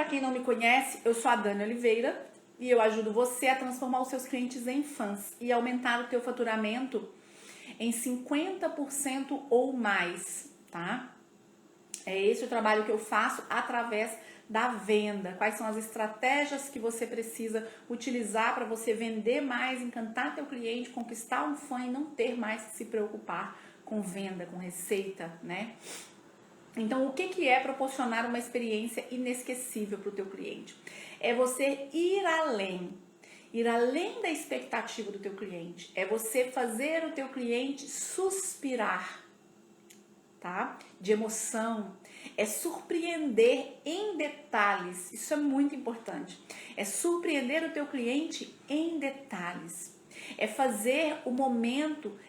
para quem não me conhece, eu sou a Dani Oliveira e eu ajudo você a transformar os seus clientes em fãs e aumentar o teu faturamento em 50% ou mais, tá? É esse o trabalho que eu faço através da venda. Quais são as estratégias que você precisa utilizar para você vender mais, encantar teu cliente, conquistar um fã e não ter mais que se preocupar com venda, com receita, né? Então, o que é proporcionar uma experiência inesquecível para o teu cliente? É você ir além da expectativa do teu cliente. É você fazer o teu cliente suspirar, tá? De emoção. É surpreender em detalhes. Isso é muito importante. É surpreender o teu cliente em detalhes. É fazer o momento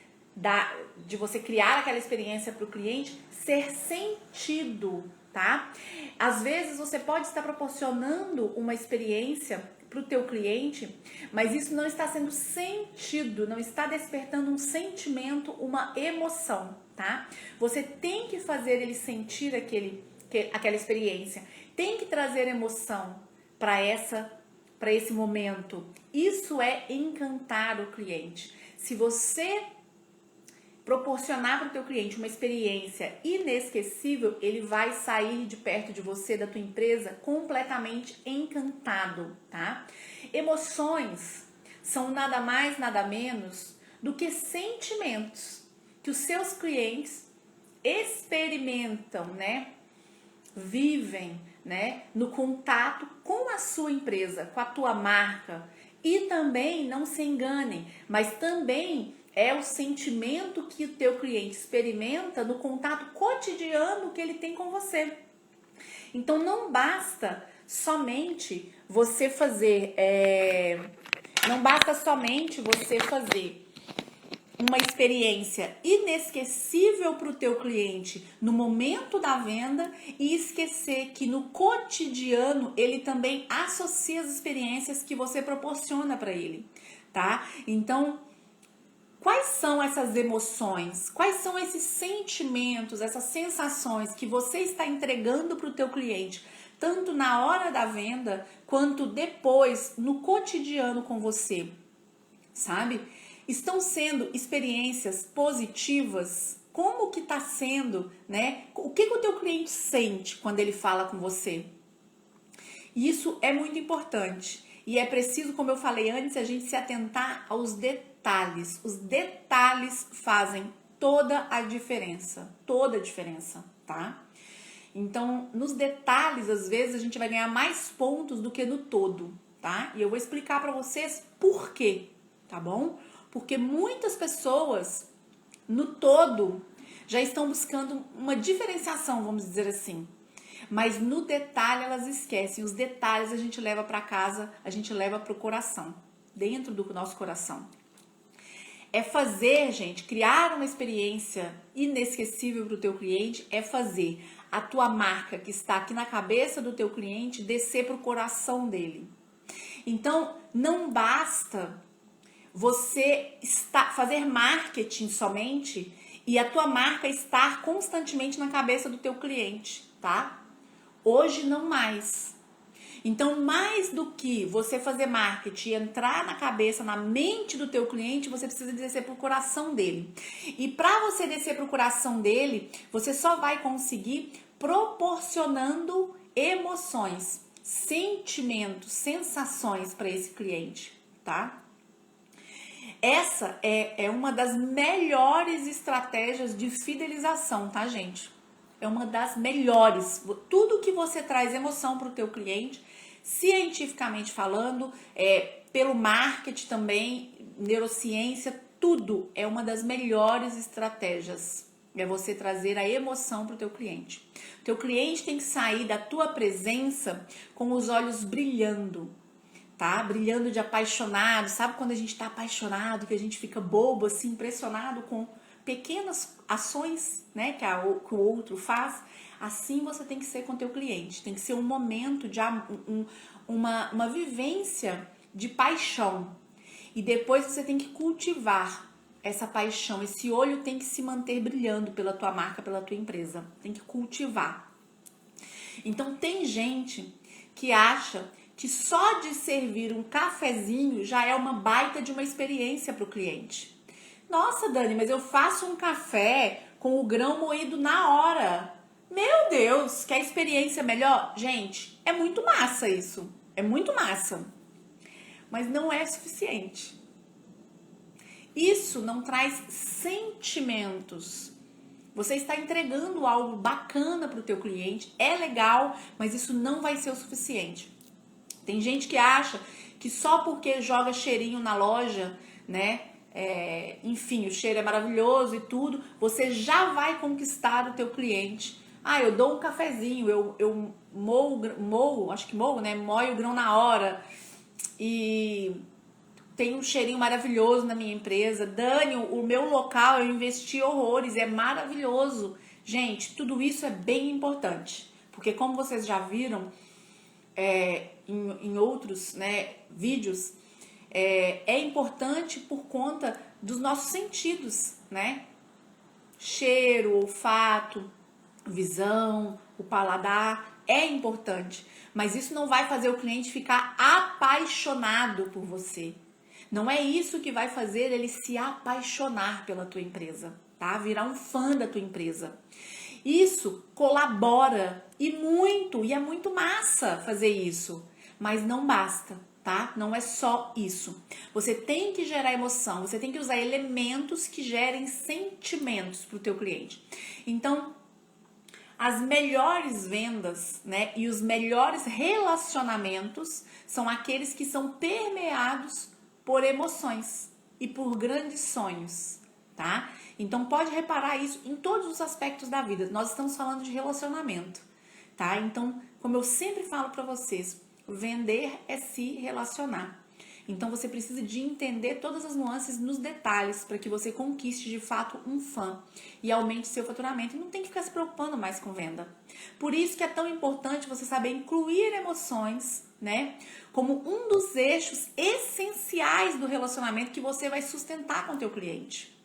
de você criar aquela experiência para o cliente ser sentido, tá? Às vezes você pode estar proporcionando uma experiência para o teu cliente, mas isso não está sendo sentido, não está despertando um sentimento, uma emoção, tá? Você tem que fazer ele sentir aquela experiência, tem que trazer emoção para esse momento. Isso é encantar o cliente. Se você proporcionar para o teu cliente uma experiência inesquecível, ele vai sair de perto de você, da tua empresa, completamente encantado, tá? Emoções são nada mais, nada menos do que sentimentos que os seus clientes experimentam, né? Vivem, né? No contato com a sua empresa, com a tua marca. E também, não se enganem, mas também é o sentimento que o teu cliente experimenta no contato cotidiano que ele tem com você. Então não basta somente você fazer uma experiência inesquecível para o teu cliente no momento da venda e esquecer que no cotidiano ele também associa as experiências que você proporciona para ele, tá? Então, quais são essas emoções? Quais são esses sentimentos, essas sensações que você está entregando para o teu cliente, tanto na hora da venda quanto depois no cotidiano com você, sabe? Estão sendo experiências positivas? Como que está sendo, né? O que o teu cliente sente quando ele fala com você? Isso é muito importante. E é preciso, como eu falei antes, a gente se atentar aos detalhes. Os detalhes fazem toda a diferença, tá? Então, nos detalhes, às vezes, a gente vai ganhar mais pontos do que no todo, tá? E eu vou explicar para vocês por quê, tá bom? Porque muitas pessoas, no todo, já estão buscando uma diferenciação, vamos dizer assim. Mas no detalhe elas esquecem. Os detalhes a gente leva para casa, a gente leva para o coração, dentro do nosso coração. É fazer, gente, criar uma experiência inesquecível para o teu cliente, é fazer a tua marca que está aqui na cabeça do teu cliente descer para o coração dele. Então, não basta você fazer marketing somente e a tua marca estar constantemente na cabeça do teu cliente, tá? Hoje não mais. Então, mais do que você fazer marketing e entrar na cabeça, na mente do teu cliente, você precisa descer pro coração dele. E para você descer pro coração dele, você só vai conseguir proporcionando emoções, sentimentos, sensações para esse cliente, tá? Essa é uma das melhores estratégias de fidelização, tá, gente? É uma das melhores. Tudo que você traz emoção para o teu cliente, cientificamente falando, pelo marketing também, neurociência, tudo é uma das melhores estratégias. É você trazer a emoção para o teu cliente. O teu cliente tem que sair da tua presença com os olhos brilhando, tá? Brilhando de apaixonado. Sabe quando a gente tá apaixonado, que a gente fica bobo, assim, impressionado com pequenas ações, né, que o outro faz? Assim você tem que ser com o teu cliente. Tem que ser um momento de uma vivência de paixão. E depois você tem que cultivar essa paixão. Esse olho tem que se manter brilhando pela tua marca, pela tua empresa. Tem que cultivar. Então tem gente que acha que só de servir um cafezinho já é uma baita de uma experiência para o cliente. Nossa, Dani, mas eu faço um café com o grão moído na hora. Meu Deus, quer experiência melhor? Gente, é muito massa isso. É muito massa. Mas não é suficiente. Isso não traz sentimentos. Você está entregando algo bacana para o teu cliente, é legal, mas isso não vai ser o suficiente. Tem gente que acha que só porque joga cheirinho na loja, né? Enfim, o cheiro é maravilhoso e tudo, você já vai conquistar o teu cliente. Ah, eu dou um cafezinho, eu moo, né? Moio o grão na hora e tem um cheirinho maravilhoso na minha empresa. Dani, o meu local eu investi horrores, é maravilhoso. Gente, tudo isso é bem importante, porque como vocês já viram em outros, né, vídeos, é importante por conta dos nossos sentidos, né? Cheiro, olfato, visão, o paladar é importante, mas isso não vai fazer o cliente ficar apaixonado por você. Não é isso que vai fazer ele se apaixonar pela tua empresa, tá? Virar um fã da tua empresa. Isso colabora e é muito massa fazer isso, mas não basta, tá? Não é só isso. Você tem que gerar emoção, você tem que usar elementos que gerem sentimentos para o teu cliente. Então, as melhores vendas, né, e os melhores relacionamentos são aqueles que são permeados por emoções e por grandes sonhos, tá? Então pode reparar isso em todos os aspectos da vida. Nós estamos falando de relacionamento, tá? Então, como eu sempre falo para vocês, vender é se relacionar. Então você precisa de entender todas as nuances nos detalhes para que você conquiste de fato um fã e aumente seu faturamento. E não tem que ficar se preocupando mais com venda. Por isso que é tão importante você saber incluir emoções, né? Como um dos eixos essenciais do relacionamento que você vai sustentar com o teu cliente.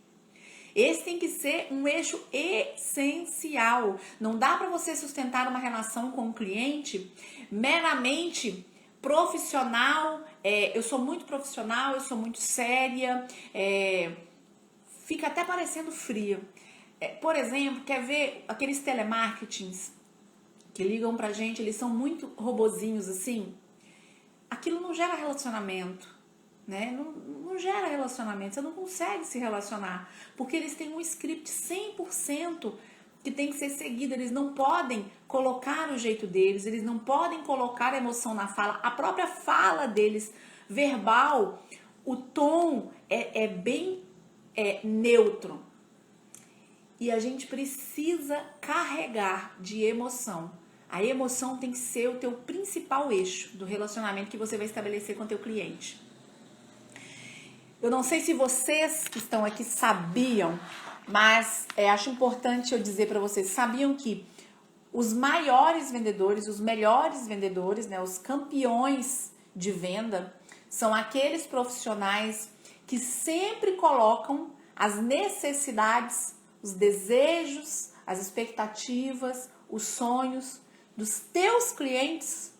Esse tem que ser um eixo essencial. Não dá para você sustentar uma relação com o cliente meramente profissional. Eu sou muito profissional, eu sou muito séria, fica até parecendo fria. Por exemplo, quer ver aqueles telemarketings que ligam pra gente, eles são muito robozinhos assim? Aquilo não gera relacionamento, né? Não gera relacionamento, você não consegue se relacionar, porque eles têm um script 100% que tem que ser seguido, eles não podem colocar o jeito deles, eles não podem colocar a emoção na fala, a própria fala deles, verbal, o tom é bem neutro. E a gente precisa carregar de emoção. A emoção tem que ser o teu principal eixo do relacionamento que você vai estabelecer com o teu cliente. Eu não sei se vocês que estão aqui sabiam, mas acho importante eu dizer para vocês, sabiam que os maiores vendedores, os melhores vendedores, né, os campeões de venda, são aqueles profissionais que sempre colocam as necessidades, os desejos, as expectativas, os sonhos dos teus clientes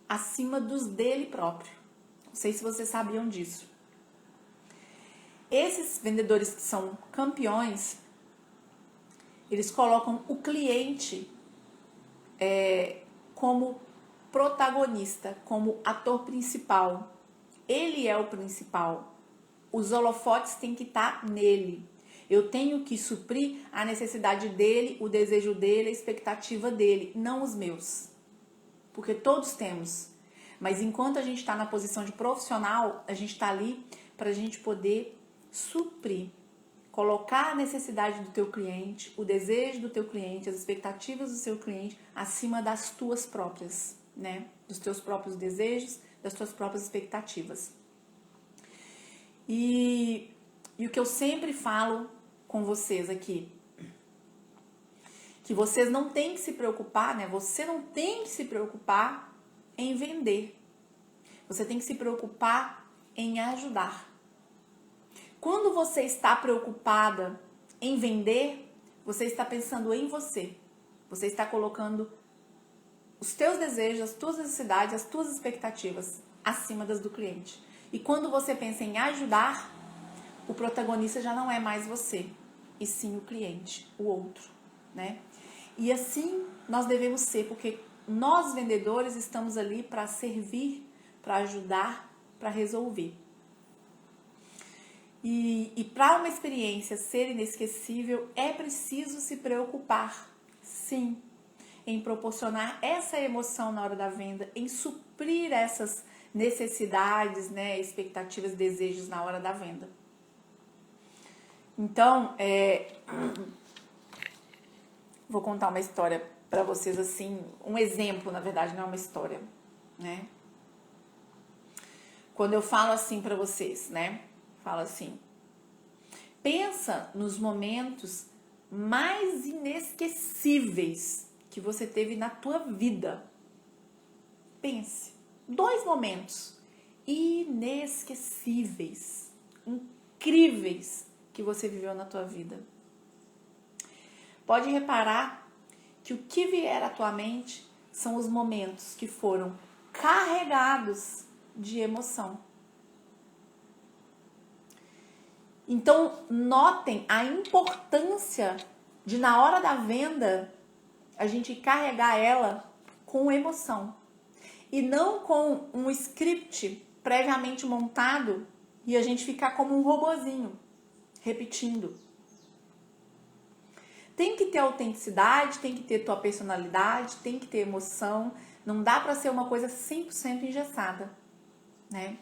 acima dos dele próprio. Não sei se vocês sabiam disso. Esses vendedores que são campeões, eles colocam o cliente como protagonista, como ator principal. Ele é o principal. Os holofotes têm que estar nele. Eu tenho que suprir a necessidade dele, o desejo dele, a expectativa dele, não os meus. Porque todos temos. Mas enquanto a gente está na posição de profissional, a gente está ali para a gente poder suprir, colocar a necessidade do teu cliente, o desejo do teu cliente, as expectativas do seu cliente acima das tuas próprias, né? Dos teus próprios desejos, das tuas próprias expectativas. E o que eu sempre falo com vocês aqui, que vocês não têm que se preocupar, né? Você não tem que se preocupar em vender. Você tem que se preocupar em ajudar. Quando você está preocupada em vender, você está pensando em você. Você está colocando os teus desejos, as tuas necessidades, as tuas expectativas acima das do cliente. E quando você pensa em ajudar, o protagonista já não é mais você, e sim o cliente, o outro, né? E assim nós devemos ser, porque nós vendedores estamos ali para servir, para ajudar, para resolver. E para uma experiência ser inesquecível, é preciso se preocupar, sim, em proporcionar essa emoção na hora da venda, em suprir essas necessidades, né, expectativas, desejos na hora da venda. Então, vou contar uma história para vocês, assim, um exemplo, na verdade, não é uma história, né? Quando eu falo assim para vocês, né? Falo assim, pensa nos momentos mais inesquecíveis que você teve na tua vida. Pense, 2 momentos inesquecíveis, incríveis que você viveu na tua vida. Pode reparar que o que vier à tua mente são os momentos que foram carregados de emoção. Então, notem a importância de, na hora da venda, a gente carregar ela com emoção. E não com um script previamente montado e a gente ficar como um robozinho, repetindo. Tem que ter autenticidade, tem que ter tua personalidade, tem que ter emoção. Não dá para ser uma coisa 100% engessada, né?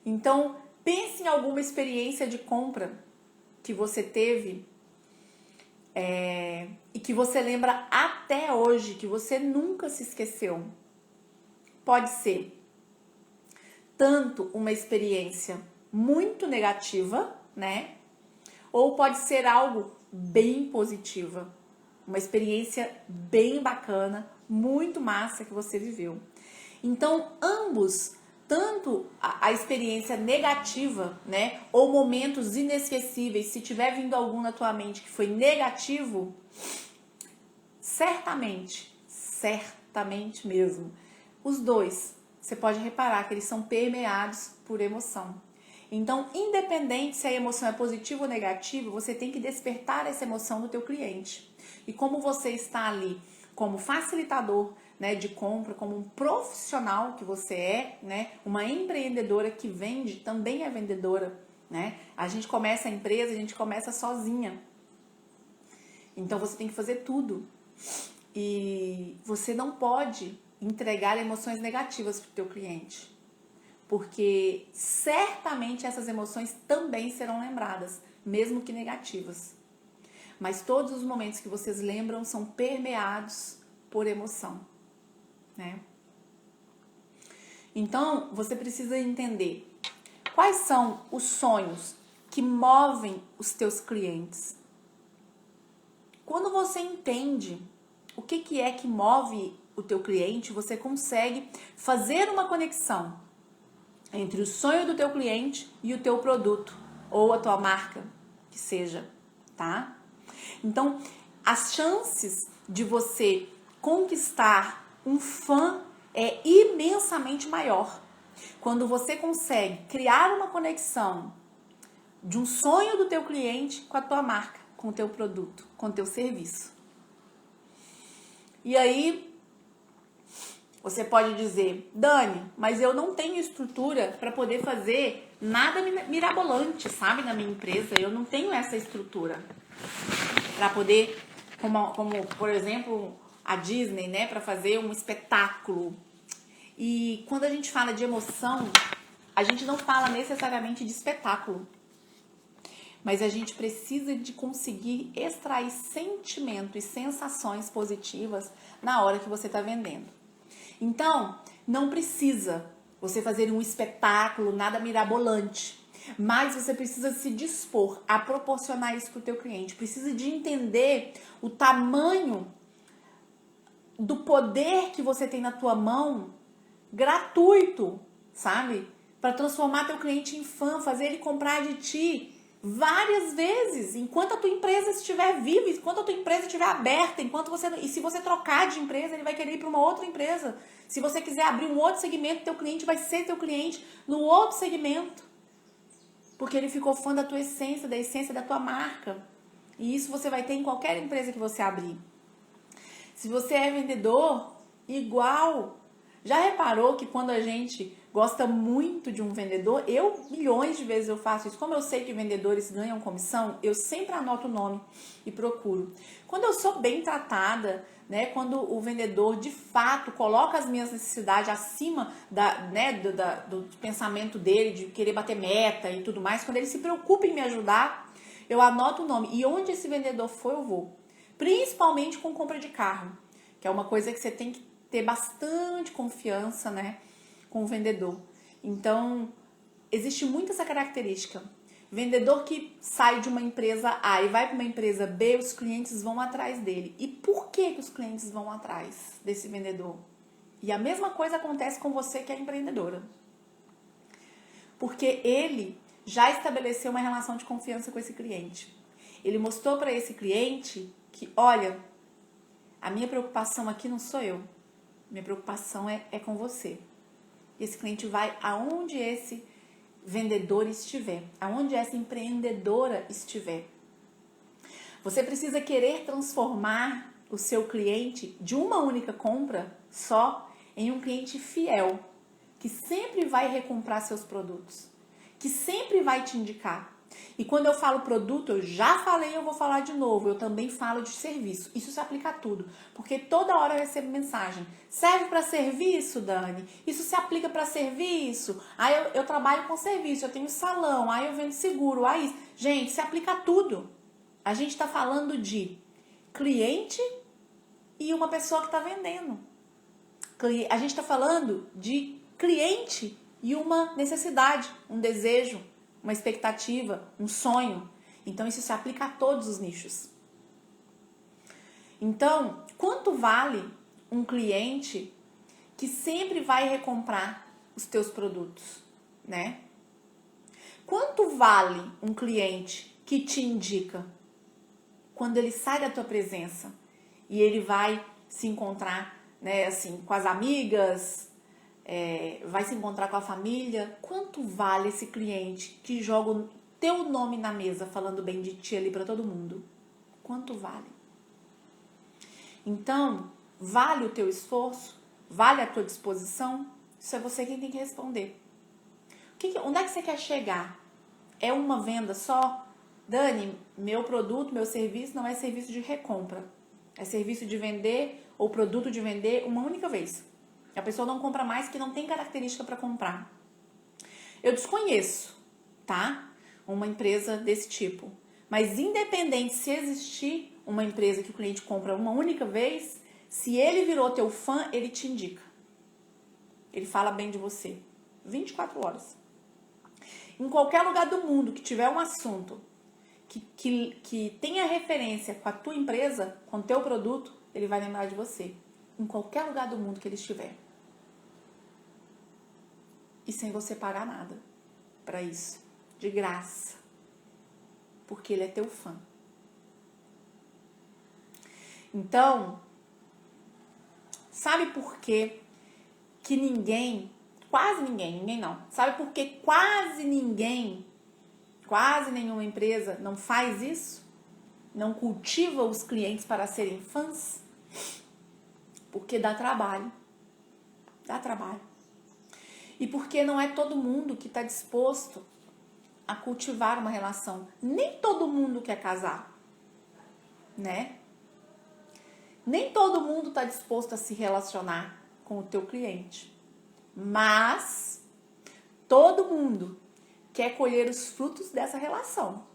Então, pense em alguma experiência de compra que você teve e que você lembra até hoje, que você nunca se esqueceu. Pode ser tanto uma experiência muito negativa, né? Ou pode ser algo bem positiva, uma experiência bem bacana, muito massa que você viveu. Então, ambos, tanto a experiência negativa, né, ou momentos inesquecíveis, se tiver vindo algum na tua mente que foi negativo, certamente mesmo, os dois, você pode reparar que eles são permeados por emoção. Então, independente se a emoção é positiva ou negativa, você tem que despertar essa emoção do teu cliente. E como você está ali como facilitador, né, de compra, como um profissional que você é, né, uma empreendedora que vende, também é vendedora, né? A gente começa a empresa, a gente começa sozinha. Então, você tem que fazer tudo. E você não pode entregar emoções negativas para o teu cliente. Porque certamente essas emoções também serão lembradas, mesmo que negativas. Mas todos os momentos que vocês lembram são permeados por emoção, né? Então, você precisa entender quais são os sonhos que movem os teus clientes. Quando você entende o que é que move o teu cliente, você consegue fazer uma conexão entre o sonho do teu cliente e o teu produto ou a tua marca, que seja, tá? Então, as chances de você conquistar um fã é imensamente maior quando você consegue criar uma conexão de um sonho do teu cliente com a tua marca, com o teu produto, com o teu serviço. E aí, você pode dizer, Dani, mas eu não tenho estrutura para poder fazer nada mirabolante, sabe, na minha empresa. Eu não tenho essa estrutura para poder, como por exemplo, a Disney, né, para fazer um espetáculo. E quando a gente fala de emoção, a gente não fala necessariamente de espetáculo. Mas a gente precisa de conseguir extrair sentimento e sensações positivas na hora que você está vendendo. Então, não precisa você fazer um espetáculo, nada mirabolante, mas você precisa se dispor a proporcionar isso para o teu cliente. Precisa de entender o tamanho do poder que você tem na tua mão, gratuito, sabe? Para transformar teu cliente em fã, fazer ele comprar de ti várias vezes, enquanto a tua empresa estiver viva, enquanto a tua empresa estiver aberta, e se você trocar de empresa, ele vai querer ir para uma outra empresa. Se você quiser abrir um outro segmento, teu cliente vai ser teu cliente no outro segmento. Porque ele ficou fã da tua essência, da essência da tua marca. E isso você vai ter em qualquer empresa que você abrir. Se você é vendedor, igual. Já reparou que quando a gente gosta muito de um vendedor, milhões de vezes eu faço isso. Como eu sei que vendedores ganham comissão, eu sempre anoto o nome e procuro. Quando eu sou bem tratada, né, quando o vendedor de fato coloca as minhas necessidades acima do pensamento dele, de querer bater meta e tudo mais, quando ele se preocupa em me ajudar, eu anoto o nome. E onde esse vendedor for, eu vou. Principalmente com compra de carro, que é uma coisa que você tem que ter bastante confiança, né, com o vendedor. Então, existe muito essa característica. Vendedor que sai de uma empresa A e vai para uma empresa B, os clientes vão atrás dele. E por que os clientes vão atrás desse vendedor? E a mesma coisa acontece com você que é empreendedora. Porque ele já estabeleceu uma relação de confiança com esse cliente. Ele mostrou para esse cliente que, olha, a minha preocupação aqui não sou eu. Minha preocupação é com você. Esse cliente vai aonde esse vendedor estiver, aonde essa empreendedora estiver. Você precisa querer transformar o seu cliente de uma única compra só em um cliente fiel, que sempre vai recomprar seus produtos, que sempre vai te indicar. E quando eu falo produto, eu já falei, eu vou falar de novo. Eu também falo de serviço. Isso se aplica a tudo. Porque toda hora eu recebo mensagem. Serve para serviço, Dani? Isso se aplica para serviço? Aí eu trabalho com serviço, eu tenho salão, aí eu vendo seguro, aí... Gente, se aplica a tudo. A gente está falando de cliente e uma pessoa que está vendendo. A gente está falando de cliente e uma necessidade, um desejo, uma expectativa, um sonho. Então, isso se aplica a todos os nichos. Então, quanto vale um cliente que sempre vai recomprar os teus produtos, né? Quanto vale um cliente que te indica quando ele sai da tua presença e ele vai se encontrar, né, assim, com as amigas, vai se encontrar com a família? Quanto vale esse cliente que joga o teu nome na mesa falando bem de ti ali para todo mundo? Quanto vale? Então, vale o teu esforço? Vale a tua disposição? Isso é você quem tem que responder. Onde é que você quer chegar? É uma venda só? Dani, meu produto, meu serviço não é serviço de recompra. É serviço de vender ou produto de vender uma única vez. A pessoa não compra mais que não tem característica para comprar. Eu desconheço, tá? Uma empresa desse tipo. Mas independente se existir uma empresa que o cliente compra uma única vez, se ele virou teu fã, ele te indica. Ele fala bem de você. 24 horas. Em qualquer lugar do mundo que tiver um assunto que tenha referência com a tua empresa, com o teu produto, ele vai lembrar de você. Em qualquer lugar do mundo que ele estiver. E sem você pagar nada para isso. De graça. Porque ele é teu fã. Então, sabe por que ninguém, quase ninguém não, sabe por que quase nenhuma empresa não faz isso? Não cultiva os clientes para serem fãs? Porque dá trabalho. Dá trabalho. E porque não é todo mundo que está disposto a cultivar uma relação. Nem todo mundo quer casar, né? Nem todo mundo está disposto a se relacionar com o teu cliente. Mas todo mundo quer colher os frutos dessa relação.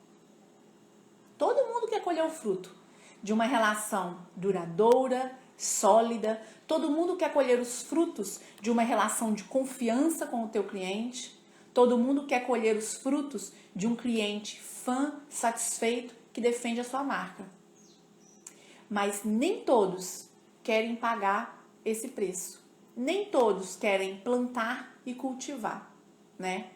Todo mundo quer colher o fruto de uma relação duradoura, sólida. Todo mundo quer colher os frutos de uma relação de confiança com o teu cliente. Todo mundo quer colher os frutos de um cliente fã, satisfeito, que defende a sua marca. Mas nem todos querem pagar esse preço. Nem todos querem plantar e cultivar, né?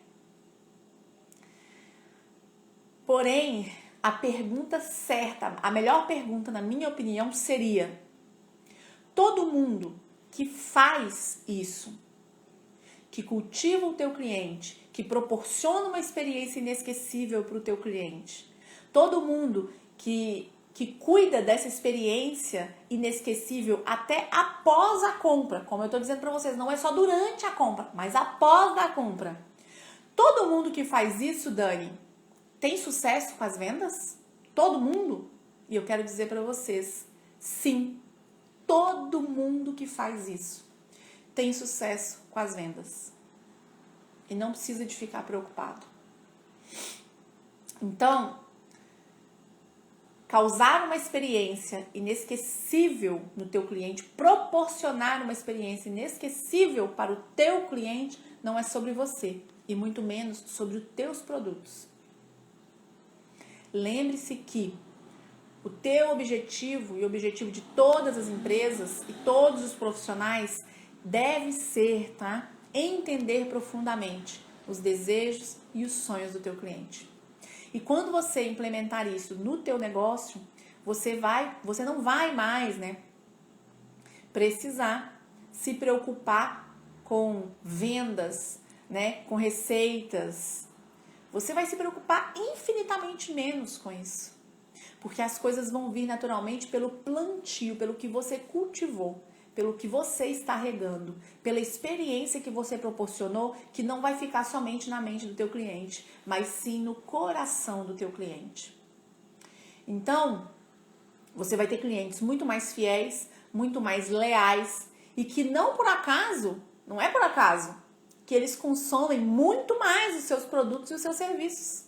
Porém, a pergunta certa, a melhor pergunta, na minha opinião, seria: todo mundo que faz isso, que cultiva o teu cliente, que proporciona uma experiência inesquecível para o teu cliente, todo mundo que cuida dessa experiência inesquecível até após a compra, como eu estou dizendo para vocês, não é só durante a compra, mas após a compra. Todo mundo que faz isso, Dani, tem sucesso com as vendas? Todo mundo? E eu quero dizer para vocês, sim, todo mundo que faz isso tem sucesso com as vendas. E não precisa de ficar preocupado. Então, causar uma experiência inesquecível no teu cliente, proporcionar uma experiência inesquecível para o teu cliente, não é sobre você, e muito menos sobre os teus produtos. Lembre-se que o teu objetivo e o objetivo de todas as empresas e todos os profissionais deve ser, tá? Entender profundamente os desejos e os sonhos do teu cliente. E quando você implementar isso no teu negócio, você não vai mais, né, precisar se preocupar com vendas, né, com receitas. Você vai se preocupar infinitamente menos com isso. Porque as coisas vão vir naturalmente pelo plantio, pelo que você cultivou, pelo que você está regando, pela experiência que você proporcionou, que não vai ficar somente na mente do teu cliente, mas sim no coração do teu cliente. Então, você vai ter clientes muito mais fiéis, muito mais leais e que não é por acaso, que eles consomem muito mais os seus produtos e os seus serviços.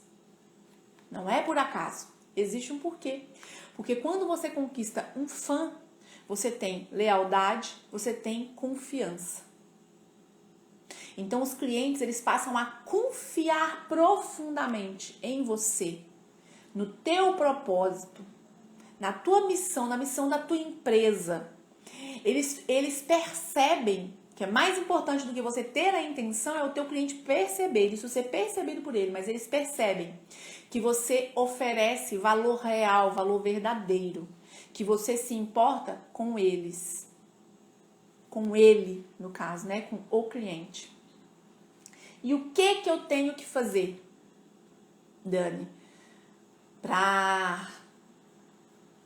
Não é por acaso. Existe um porquê. Porque quando você conquista um fã, você tem lealdade, você tem confiança. Então os clientes, eles passam a confiar profundamente em você, no teu propósito, na tua missão, na missão da tua empresa. Eles percebem que é mais importante do que você ter a intenção é o teu cliente perceber, isso ser percebido por ele, mas eles percebem que você oferece valor real, valor verdadeiro, que você se importa com eles, com ele, no caso, né, com o cliente. E o que eu tenho que fazer, Dani, para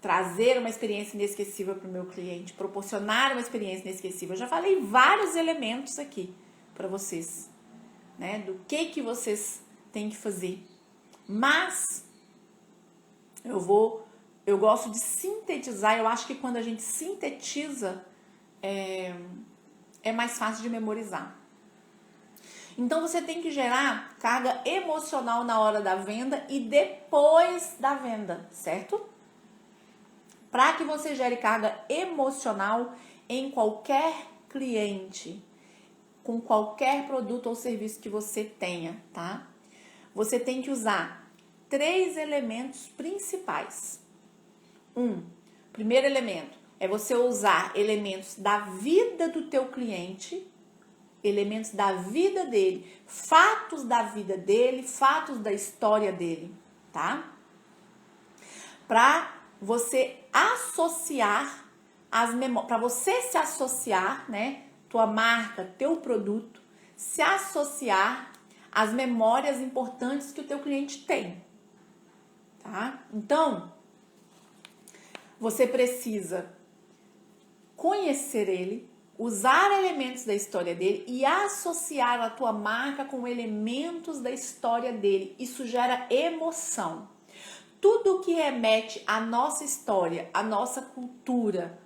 trazer uma experiência inesquecível para o meu cliente, proporcionar uma experiência inesquecível? Eu já falei vários elementos aqui para vocês, né, do que vocês têm que fazer. Mas eu gosto de sintetizar. Eu acho que quando a gente sintetiza é mais fácil de memorizar. Então você tem que gerar carga emocional na hora da venda e depois da venda, certo? Para que você gere carga emocional em qualquer cliente, com qualquer produto ou serviço que você tenha, tá? Você tem que usar 3 elementos principais. Primeiro elemento é você usar elementos da vida do teu cliente, elementos da vida dele, fatos da vida dele, fatos da história dele, tá? Para você associar para você se associar, né, tua marca, teu produto, se associar às memórias importantes que o teu cliente tem, tá? Então, você precisa conhecer ele, usar elementos da história dele e associar a tua marca com elementos da história dele. Isso gera emoção. Tudo que remete à nossa história, à nossa cultura,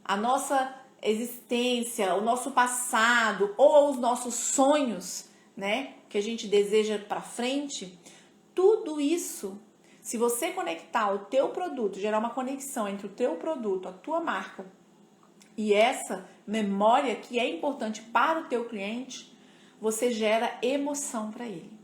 à nossa existência, ao nosso passado ou aos nossos sonhos, né, que a gente deseja para frente, tudo isso, se você conectar o teu produto, gerar uma conexão entre o teu produto, a tua marca e essa memória que é importante para o teu cliente, você gera emoção para ele.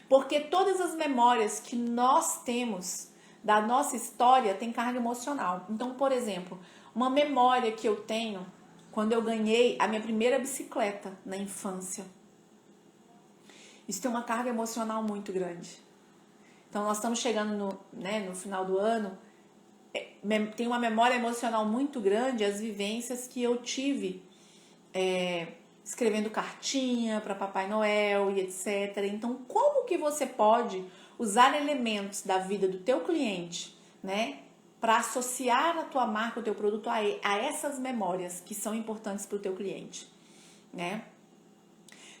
Porque todas as memórias que nós temos da nossa história tem carga emocional. Então, por exemplo, uma memória que eu tenho quando eu ganhei a minha primeira bicicleta na infância. Isso tem uma carga emocional muito grande. Então, nós estamos chegando no final do ano, tem uma memória emocional muito grande as vivências que eu tive escrevendo cartinha para Papai Noel e etc. Então, como que você pode usar elementos da vida do teu cliente, né, para associar a tua marca, o teu produto a essas memórias que são importantes para o teu cliente, né?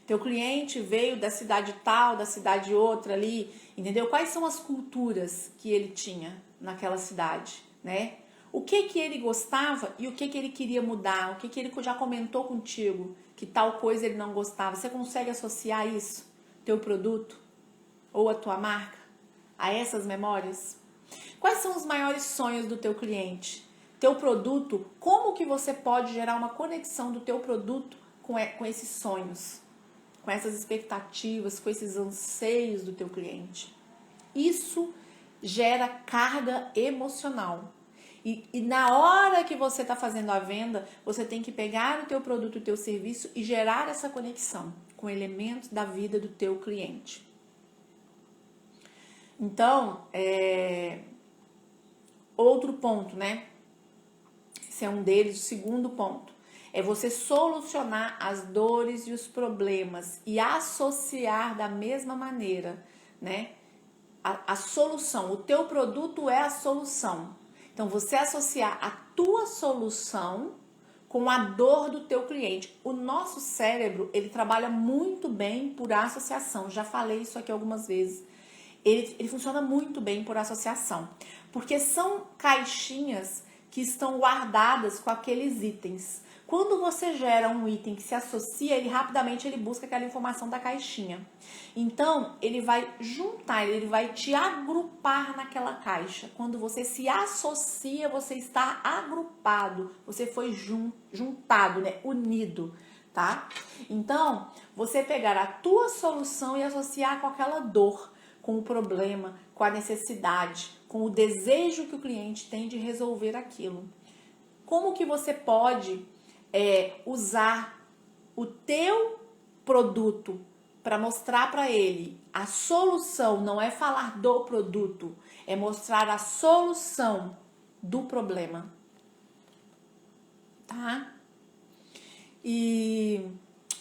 Teu cliente veio da cidade tal, da cidade outra ali, entendeu? Quais são as culturas que ele tinha naquela cidade, né? O que ele gostava e o que ele queria mudar, o que ele já comentou contigo, que tal coisa ele não gostava. Você consegue associar isso, teu produto ou a tua marca, a essas memórias? Quais são os maiores sonhos do teu cliente? Teu produto, como que você pode gerar uma conexão do teu produto com esses sonhos? Com essas expectativas, com esses anseios do teu cliente. Isso gera carga emocional. E na hora que você está fazendo a venda, você tem que pegar o teu produto, o teu serviço e gerar essa conexão com elementos da vida do teu cliente. Então, outro ponto, né? Esse é um deles, o segundo ponto. É você solucionar as dores e os problemas e associar da mesma maneira, né? A solução, o teu produto é a solução. Então, você associar a tua solução com a dor do teu cliente. O nosso cérebro, ele trabalha muito bem por associação. Já falei isso aqui algumas vezes. Ele funciona muito bem por associação. Porque são caixinhas que estão guardadas com aqueles itens. Quando você gera um item que se associa, ele rapidamente busca aquela informação da caixinha. Então, ele vai juntar, ele vai te agrupar naquela caixa. Quando você se associa, você está agrupado, você foi juntado, né? Unido, tá? Então, você pegar a tua solução e associar com aquela dor, com o problema, com a necessidade, com o desejo que o cliente tem de resolver aquilo. Como que você pode usar o teu produto para mostrar para ele a solução? Não é falar do produto, é mostrar a solução do problema, tá? E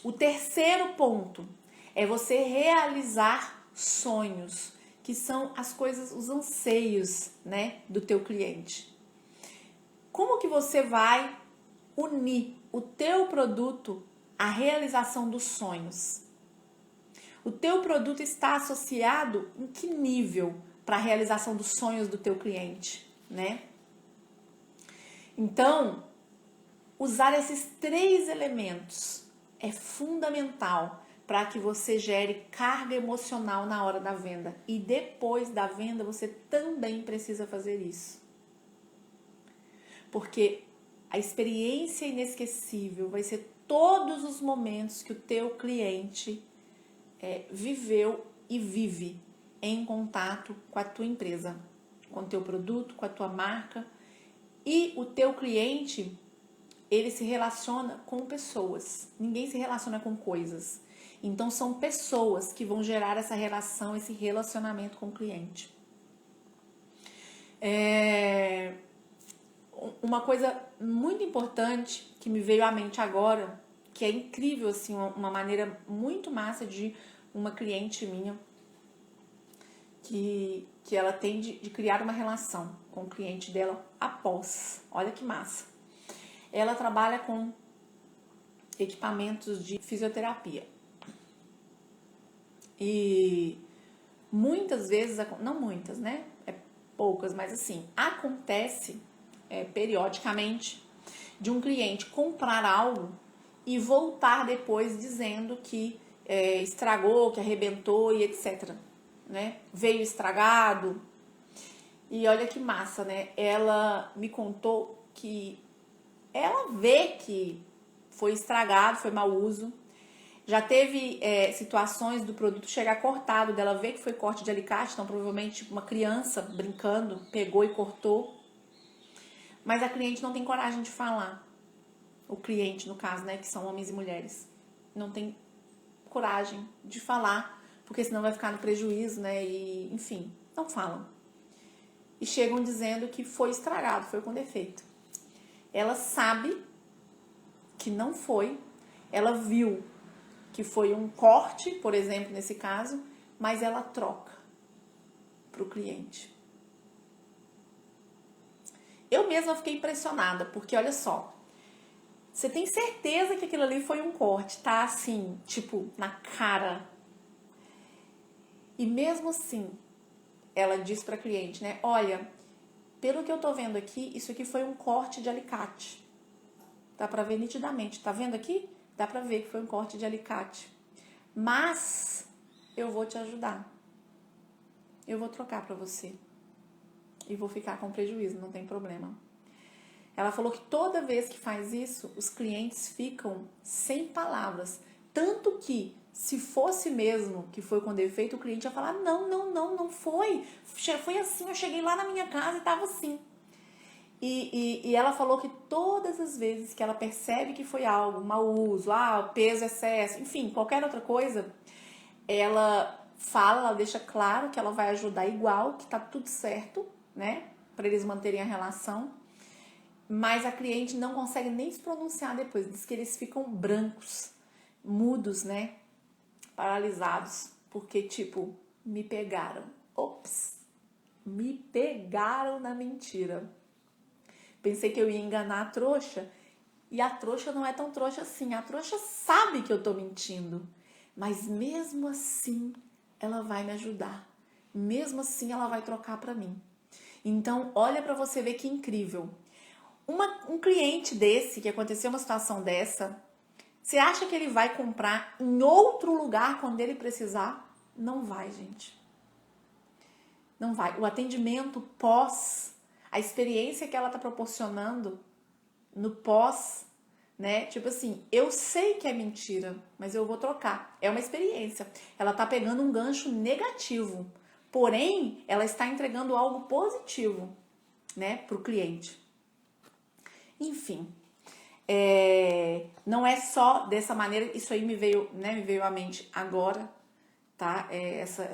o terceiro ponto é você realizar sonhos, que são as coisas, os anseios, né, do teu cliente. Como que você vai unir o teu produto à realização dos sonhos? O teu produto está associado em que nível para a realização dos sonhos do teu cliente, né? Então, usar esses 3 elementos é fundamental para que você gere carga emocional na hora da venda. E depois da venda, você também precisa fazer isso. Porque a experiência inesquecível vai ser todos os momentos que o teu cliente viveu e vive em contato com a tua empresa, com o teu produto, com a tua marca. E o teu cliente, ele se relaciona com pessoas. Ninguém se relaciona com coisas. Então, são pessoas que vão gerar essa relação, esse relacionamento com o cliente. Uma coisa muito importante que me veio à mente agora, que é incrível, assim, uma maneira muito massa de uma cliente minha, que ela tem de criar uma relação com o cliente dela após. Olha que massa. Ela trabalha com equipamentos de fisioterapia. E muitas vezes, não muitas, né? Poucas, mas assim, acontece periodicamente de um cliente comprar algo e voltar depois dizendo que estragou, que arrebentou e etc. Né? Veio estragado. E olha que massa, né? Ela me contou que ela vê que foi estragado, foi mau uso. Já teve situações do produto chegar cortado, dela ver que foi corte de alicate, então provavelmente uma criança brincando pegou e cortou. Mas a cliente não tem coragem de falar. O cliente, no caso, né, que são homens e mulheres, não tem coragem de falar, porque senão vai ficar no prejuízo, né, e enfim. Não falam. E chegam dizendo que foi estragado, foi com defeito. Ela sabe que não foi, ela viu que foi um corte, por exemplo, nesse caso, mas ela troca para o cliente. Eu mesma fiquei impressionada, porque olha só, você tem certeza que aquilo ali foi um corte, tá assim, tipo, na cara. E mesmo assim, ela diz para a cliente, né, olha, pelo que eu tô vendo aqui, isso aqui foi um corte de alicate. Dá pra ver nitidamente, tá vendo aqui? Dá pra ver que foi um corte de alicate. Mas eu vou te ajudar. Eu vou trocar pra você. E vou ficar com prejuízo, não tem problema. Ela falou que toda vez que faz isso, os clientes ficam sem palavras. Tanto que, se fosse mesmo que foi com defeito, o cliente ia falar, não foi. Foi assim, eu cheguei lá na minha casa e tava assim. E ela falou que todas as vezes que ela percebe que foi algo, mau uso, peso, excesso, enfim, qualquer outra coisa, ela fala, ela deixa claro que ela vai ajudar igual, que tá tudo certo, né? Para eles manterem a relação. Mas a cliente não consegue nem se pronunciar depois. Diz que eles ficam brancos, mudos, né? Paralisados. Porque, tipo, me pegaram. Ops! Me pegaram na mentira. Pensei que eu ia enganar a trouxa. E a trouxa não é tão trouxa assim. A trouxa sabe que eu tô mentindo. Mas mesmo assim, ela vai me ajudar. Mesmo assim, ela vai trocar pra mim. Então, olha pra você ver que incrível. Um cliente desse, que aconteceu uma situação dessa, você acha que ele vai comprar em outro lugar quando ele precisar? Não vai, gente. Não vai. O atendimento pós, a experiência que ela está proporcionando no pós, né? Tipo assim, eu sei que é mentira, mas eu vou trocar. É uma experiência. Ela tá pegando um gancho negativo, porém, ela está entregando algo positivo, né, pro cliente. Enfim, não é só dessa maneira, isso aí me veio à mente agora, tá? Essa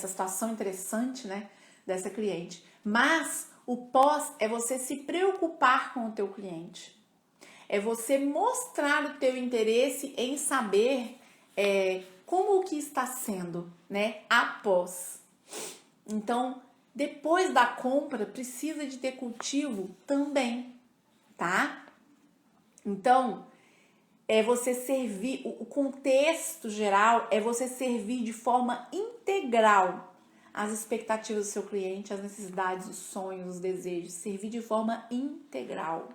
situação interessante, né, dessa cliente. Mas o pós é você se preocupar com o teu cliente. É você mostrar o teu interesse em saber como o que está sendo, né, após. Então, depois da compra, precisa de ter cultivo também, tá? Então, é você servir, o contexto geral é você servir de forma integral as expectativas do seu cliente, as necessidades, os sonhos, os desejos, servir de forma integral.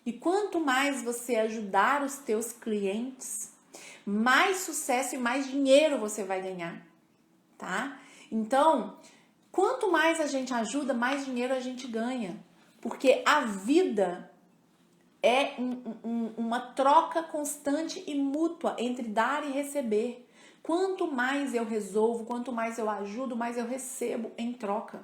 E quanto mais você ajudar os teus clientes, mais sucesso e mais dinheiro você vai ganhar, tá? Então, quanto mais a gente ajuda, mais dinheiro a gente ganha. Porque a vida é uma troca constante e mútua entre dar e receber. Quanto mais eu resolvo, quanto mais eu ajudo, mais eu recebo em troca.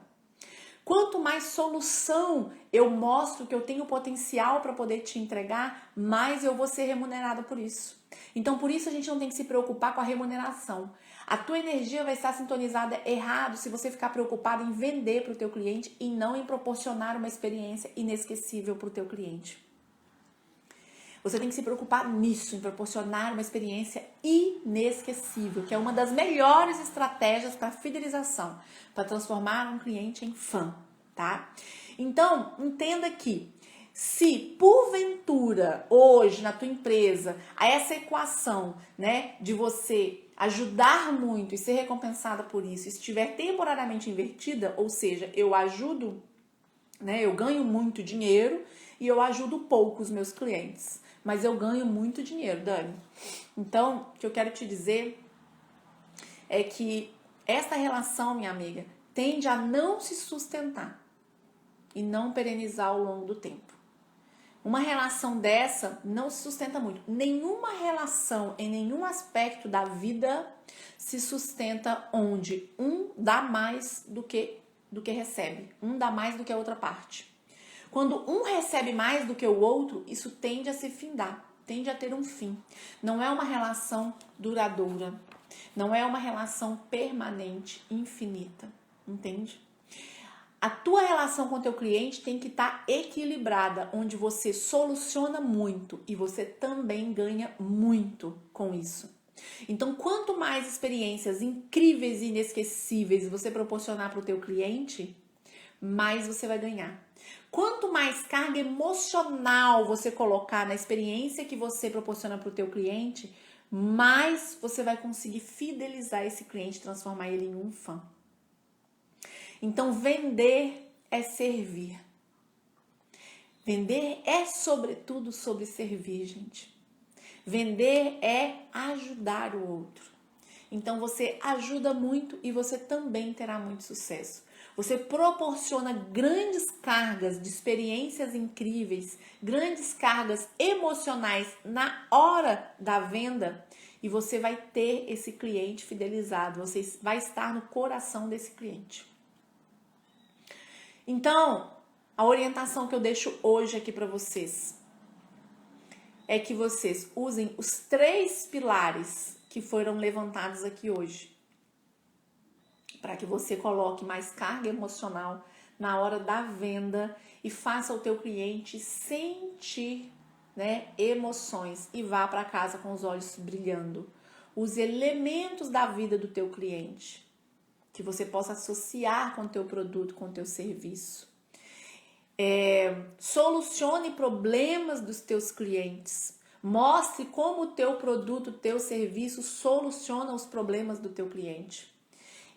Quanto mais solução eu mostro que eu tenho potencial para poder te entregar, mais eu vou ser remunerada por isso. Então, por isso a gente não tem que se preocupar com a remuneração. A tua energia vai estar sintonizada errado se você ficar preocupado em vender para o teu cliente e não em proporcionar uma experiência inesquecível para o teu cliente. Você tem que se preocupar nisso, em proporcionar uma experiência inesquecível, que é uma das melhores estratégias para fidelização, para transformar um cliente em fã, tá? Então, entenda que se porventura hoje na tua empresa essa equação, né, de você ajudar muito e ser recompensada por isso estiver temporariamente invertida, ou seja, eu ajudo, né, eu ganho muito dinheiro e eu ajudo pouco os meus clientes, mas eu ganho muito dinheiro, Dani. Então, o que eu quero te dizer é que essa relação, minha amiga, tende a não se sustentar e não perenizar ao longo do tempo. Uma relação dessa não se sustenta muito. Nenhuma relação em nenhum aspecto da vida se sustenta onde um dá mais do que recebe. Um dá mais do que a outra parte. Quando um recebe mais do que o outro, isso tende a se findar, tende a ter um fim. Não é uma relação duradoura. Não é uma relação permanente, infinita, entende? A tua relação com o teu cliente tem que estar equilibrada, onde você soluciona muito e você também ganha muito com isso. Então, quanto mais experiências incríveis e inesquecíveis você proporcionar para o teu cliente, mais você vai ganhar. Quanto mais carga emocional você colocar na experiência que você proporciona para o teu cliente, mais você vai conseguir fidelizar esse cliente, transformar ele em um fã. Então, vender é servir. Vender é, sobretudo, sobre servir, gente. Vender é ajudar o outro. Então, você ajuda muito e você também terá muito sucesso. Você proporciona grandes cargas de experiências incríveis, grandes cargas emocionais na hora da venda e você vai ter esse cliente fidelizado, você vai estar no coração desse cliente. Então, a orientação que eu deixo hoje aqui para vocês é que vocês usem os 3 pilares que foram levantados aqui hoje, para que você coloque mais carga emocional na hora da venda e faça o teu cliente sentir, né, emoções e vá para casa com os olhos brilhando. Os elementos da vida do teu cliente que você possa associar com o teu produto, com o teu serviço. Solucione problemas dos teus clientes. Mostre como o teu produto, o teu serviço soluciona os problemas do teu cliente.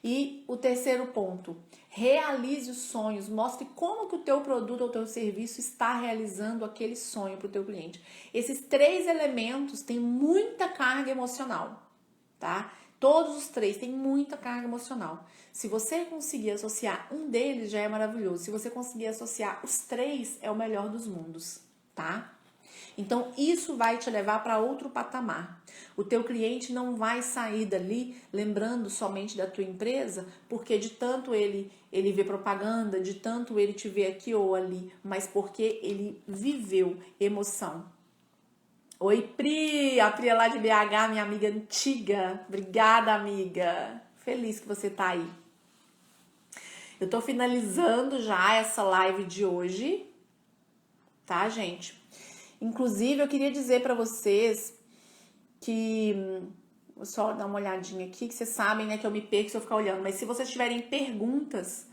E o terceiro ponto, realize os sonhos. Mostre como que o teu produto ou o teu serviço está realizando aquele sonho para o teu cliente. Esses 3 elementos têm muita carga emocional, tá? Todos os 3 têm muita carga emocional. Se você conseguir associar um deles, já é maravilhoso. Se você conseguir associar os 3, é o melhor dos mundos, tá? Então, isso vai te levar para outro patamar. O teu cliente não vai sair dali lembrando somente da tua empresa, porque de tanto ele vê propaganda, de tanto ele te vê aqui ou ali, mas porque ele viveu emoção. Oi, Pri, a Pri é lá de BH, minha amiga antiga. Obrigada, amiga. Feliz que você tá aí. Eu tô finalizando já essa live de hoje, tá, gente? Inclusive, eu queria dizer pra vocês que... Vou só dar uma olhadinha aqui, que vocês sabem, né, que eu me perco se eu ficar olhando. Mas se vocês tiverem perguntas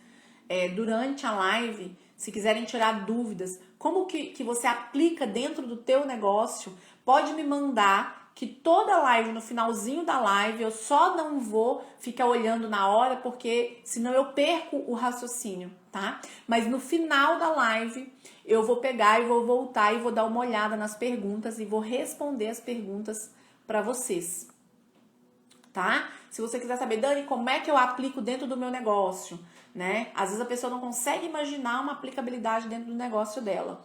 durante a live, se quiserem tirar dúvidas, como que você aplica dentro do teu negócio, pode me mandar, que toda live, no finalzinho da live, eu só não vou ficar olhando na hora, porque senão eu perco o raciocínio, tá? Mas no final da live, eu vou pegar e vou voltar e vou dar uma olhada nas perguntas e vou responder as perguntas para vocês, tá? Se você quiser saber, Dani, como é que eu aplico dentro do meu negócio, né? Às vezes a pessoa não consegue imaginar uma aplicabilidade dentro do negócio dela.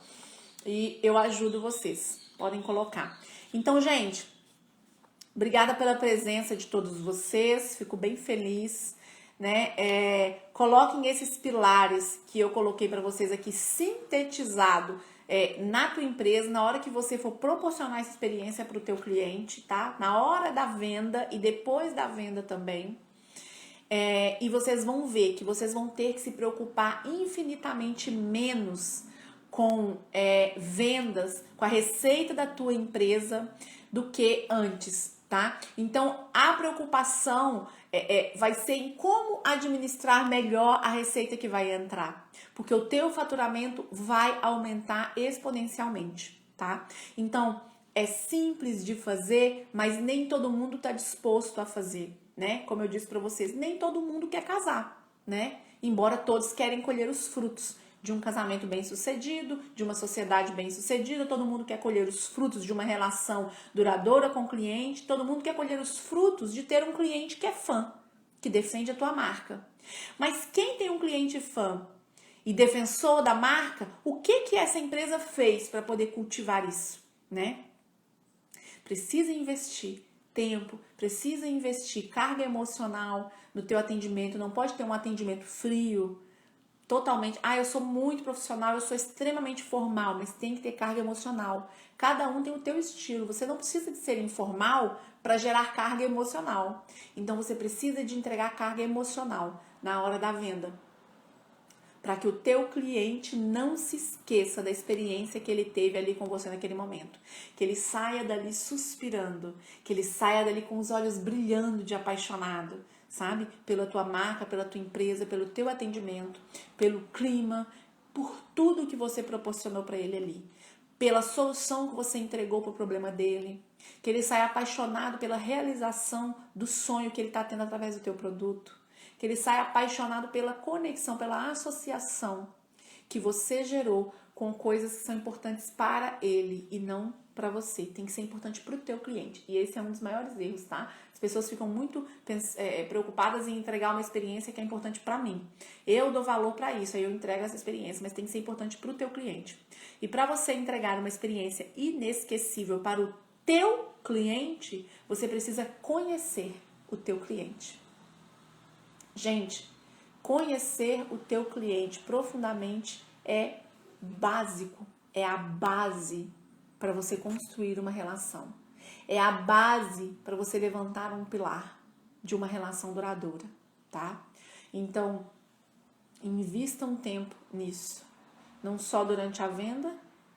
E eu ajudo vocês. Podem colocar. Então, gente, obrigada pela presença de todos vocês. Fico bem feliz, né? Coloquem esses pilares que eu coloquei para vocês aqui sintetizado na tua empresa, na hora que você for proporcionar essa experiência para o teu cliente, tá? Na hora da venda e depois da venda também. E vocês vão ver que vocês vão ter que se preocupar infinitamente menos com vendas, com a receita da tua empresa do que antes, tá? Então, a preocupação vai ser em como administrar melhor a receita que vai entrar, porque o teu faturamento vai aumentar exponencialmente, tá? Então, é simples de fazer, mas nem todo mundo está disposto a fazer, né? Como eu disse para vocês, nem todo mundo quer casar, né? Embora todos querem colher os frutos de um casamento bem-sucedido, de uma sociedade bem-sucedida, todo mundo quer colher os frutos de uma relação duradoura com o cliente, todo mundo quer colher os frutos de ter um cliente que é fã, que defende a tua marca. Mas quem tem um cliente fã e defensor da marca, o que essa empresa fez para poder cultivar isso, né? Precisa investir tempo, precisa investir carga emocional no teu atendimento, não pode ter um atendimento frio, totalmente, eu sou muito profissional, eu sou extremamente formal, mas tem que ter carga emocional. Cada um tem o teu estilo. Você não precisa de ser informal para gerar carga emocional. Então você precisa de entregar carga emocional na hora da venda, para que o teu cliente não se esqueça da experiência que ele teve ali com você naquele momento. Que ele saia dali suspirando, que ele saia dali com os olhos brilhando de apaixonado, sabe? Pela tua marca, pela tua empresa, pelo teu atendimento, pelo clima, por tudo que você proporcionou para ele ali, pela solução que você entregou para o problema dele, que ele saia apaixonado pela realização do sonho que ele está tendo através do teu produto, que ele saia apaixonado pela conexão, pela associação que você gerou com coisas que são importantes para ele e não para você. Tem que ser importante para o teu cliente. E esse é um dos maiores erros, tá? As pessoas ficam muito preocupadas em entregar uma experiência que é importante para mim. Eu dou valor para isso, aí eu entrego essa experiência, mas tem que ser importante para o teu cliente. E para você entregar uma experiência inesquecível para o teu cliente, você precisa conhecer o teu cliente. Gente, conhecer o teu cliente profundamente é básico, é a base para você construir uma relação. É a base para você levantar um pilar de uma relação duradoura, tá? Então, invista um tempo nisso. Não só durante a venda,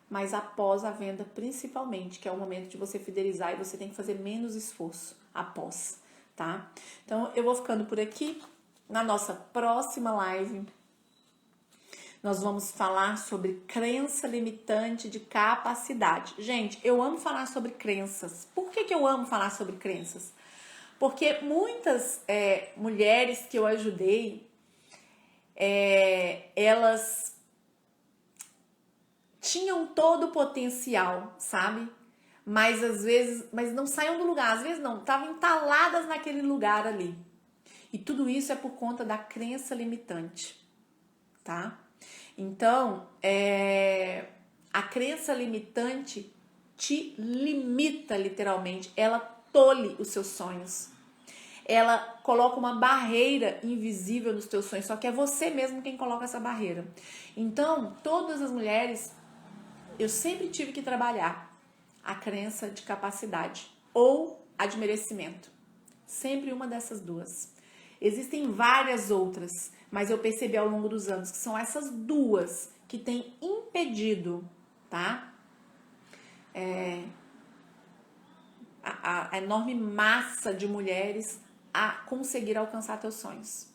mas após a venda principalmente, que é o momento de você fidelizar e você tem que fazer menos esforço após, tá? Então, eu vou ficando por aqui. Na nossa próxima live, nós vamos falar sobre crença limitante de capacidade. Gente, eu amo falar sobre crenças. Por que eu amo falar sobre crenças? Porque muitas mulheres que eu ajudei, elas tinham todo o potencial, sabe? Mas às vezes, não saíam do lugar, às vezes não, estavam entaladas naquele lugar ali. E tudo isso é por conta da crença limitante, tá? Então, a crença limitante te limita literalmente, ela tolhe os seus sonhos. Ela coloca uma barreira invisível nos teus sonhos, só que é você mesmo quem coloca essa barreira. Então, todas as mulheres, eu sempre tive que trabalhar a crença de capacidade ou a de merecimento. Sempre uma dessas duas. Existem várias outras, mas eu percebi ao longo dos anos que são essas duas que têm impedido, tá? A enorme massa de mulheres a conseguir alcançar teus sonhos.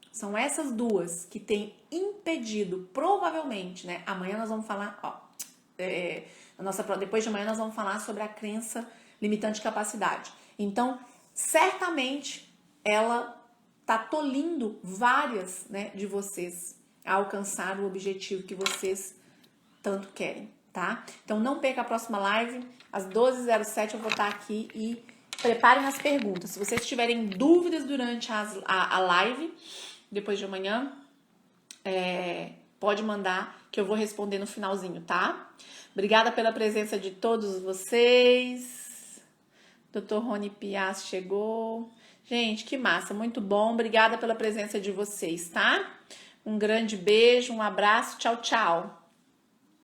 São essas duas que têm impedido, provavelmente, né? Amanhã nós vamos falar, depois de amanhã nós vamos falar sobre a crença limitante de capacidade. Então, certamente, ela tá tolhindo várias, né, de vocês a alcançar o objetivo que vocês tanto querem, tá? Então não perca a próxima live, às 12h07 eu vou estar aqui e preparem as perguntas. Se vocês tiverem dúvidas durante a live, depois de amanhã, pode mandar que eu vou responder no finalzinho, tá? Obrigada pela presença de todos vocês. Dr. Rony Pias chegou. Gente, que massa, muito bom. Obrigada pela presença de vocês, tá? Um grande beijo, um abraço, tchau, tchau.